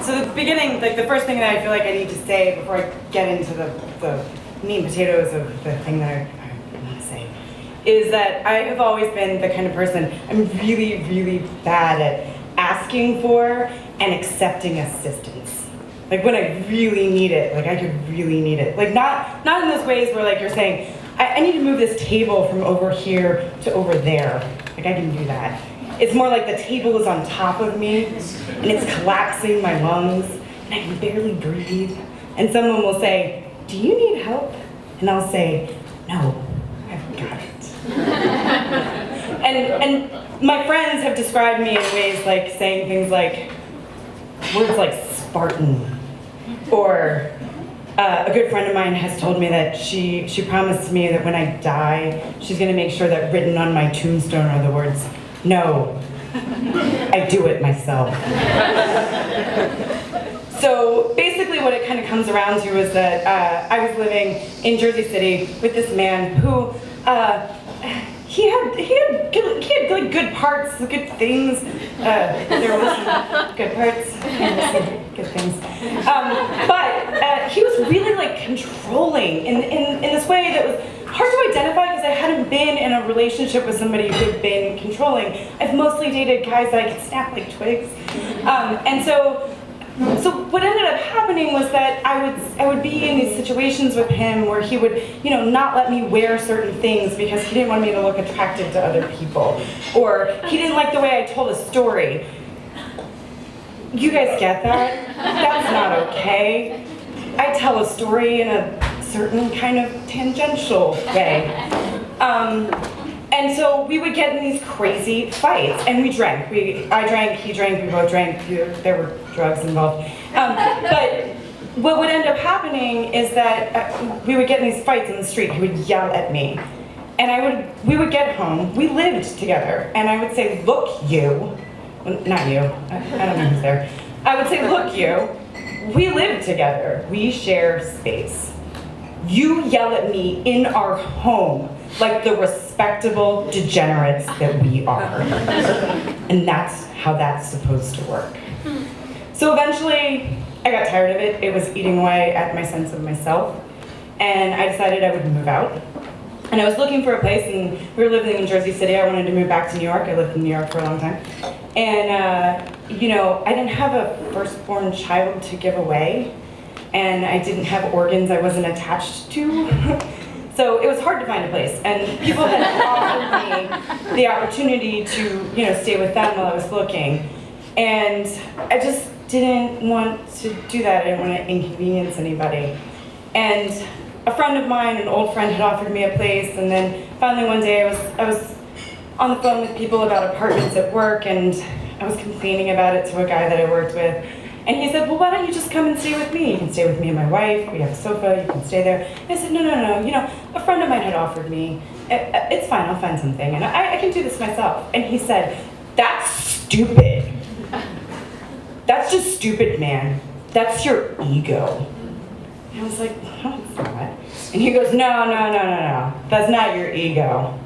So the beginning, like the first thing that I feel like I need to say before I get into the meat and potatoes of the thing that I want to say, is that I have always been the kind of person, I'm really, really bad at asking for and accepting assistance. Like when I really need it, like I could really need it. Like not in those ways where like you're saying, I need to move this table from over here to over there. Like I can do that. It's more like the table is on top of me and it's collapsing my lungs and I can barely breathe. And someone will say, do you need help? And I'll say, no, I've got it. and my friends have described me in ways like saying things like, words like Spartan, or a good friend of mine has told me that she promised me that when I die, she's gonna make sure that written on my tombstone are the words, no, I do it myself. So basically what it kind of comes around to is that I was living in Jersey City with this man who, he had like good parts, good things. There were some good parts, good things. But he was really like controlling in this way that was hard to identify because I hadn't been in a relationship with somebody who'd been controlling. I've mostly dated guys that I could snap like twigs. And so what ended up happening was that I would be in these situations with him where he would, not let me wear certain things because he didn't want me to look attractive to other people, or he didn't like the way I told a story. You guys get that? That's not okay. I tell a story in a certain kind of tangential way. And so we would get in these crazy fights, and we drank. I drank, he drank, we both drank. There were drugs involved. But what would end up happening is that we would get in these fights in the street. He would yell at me, and we would get home. We lived together, and I would say, "Look, you," well, not you. I don't know who's there. I would say, "Look, you. We live together. We share space. You yell at me in our home like the respectable degenerates that we are." And that's how that's supposed to work. So eventually, I got tired of it. It was eating away at my sense of myself. And I decided I would move out. And I was looking for a place, and we were living in Jersey City. I wanted to move back to New York. I lived in New York for a long time. And, I didn't have a firstborn child to give away. And I didn't have organs I wasn't attached to. So it was hard to find a place. And people had offered me the opportunity to, stay with them while I was looking. And I just didn't want to do that. I didn't want to inconvenience anybody. And a friend of mine, an old friend, had offered me a place. And then finally one day I was on the phone with people about apartments at work, and I was complaining about it to a guy that I worked with. And he said, well, why don't you just come and stay with me? You can stay with me and my wife. We have a sofa. You can stay there. And I said, no. A friend of mine had offered me. It's fine. I'll find something. And I can do this myself. And he said, that's stupid. That's just stupid, man. That's your ego. And I was like, no, it's not. And he goes, no. That's not your ego.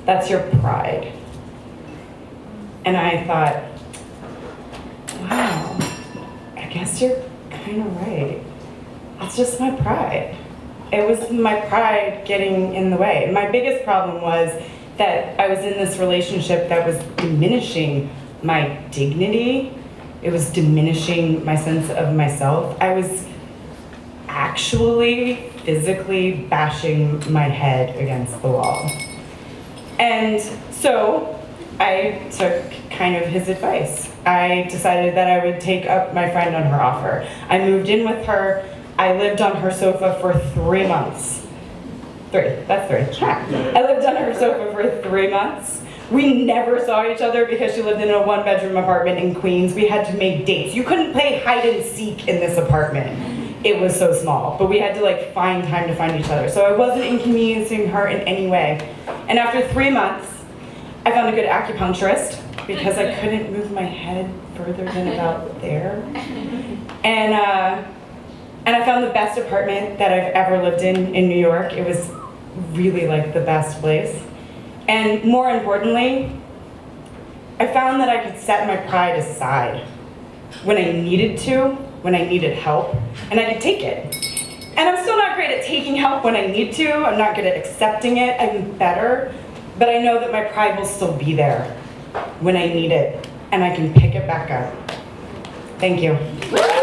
That's your pride. And I thought, wow. I guess you're kind of right. It's just my pride. It was my pride getting in the way. My biggest problem was that I was in this relationship that was diminishing my dignity. It was diminishing my sense of myself. I was actually physically bashing my head against the wall. And so I took kind of his advice. I decided that I would take up my friend on her offer. I moved in with her. I lived on her sofa for 3 months. That's three. I lived on her sofa for 3 months. We never saw each other because she lived in a 1-bedroom apartment in Queens. We had to make dates. You couldn't play hide and seek in this apartment. It was so small, but we had to find time to find each other. So I wasn't inconveniencing her in any way. And after 3 months, I found a good acupuncturist because I couldn't move my head further than about there. And I found the best apartment that I've ever lived in New York. It was really the best place. And more importantly, I found that I could set my pride aside. when I needed to, when I needed help, and I could take it. And I'm still not great at taking help when I need to. I'm not good at accepting it. I'm better, but I know that my pride will still be there when I need it, and I can pick it back up. Thank you.